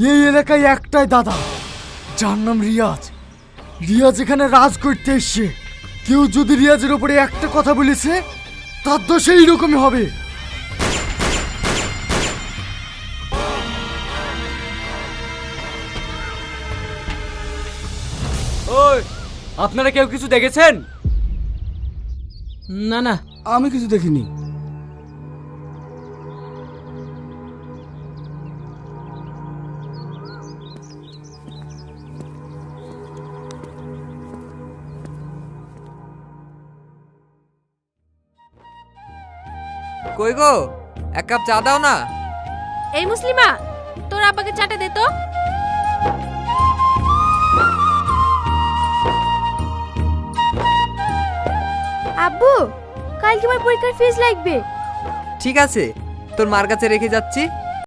এই এলাকায় একটাই দাদা, যার নাম রিয়াজ। রিয়াজ এখানে রাজ করতে এসছে। কেউ যদি রিয়াজের উপরে একটা কথা বলেছে, তার তো সেই রকমই হবে। ওই, আপনারা কেউ কিছু দেখেছেন? না না, আমি কিছু দেখিনি। কই গো, এক কাপ চা দাও না। এই মুসলিমা, তোর আব্বাকে চাটা দে তো। আব্বু, কালকে আমার পরীক্ষার ফিস লাগবে। ঠিক আছে, তোর মার কাছে রেখে যাচ্ছি।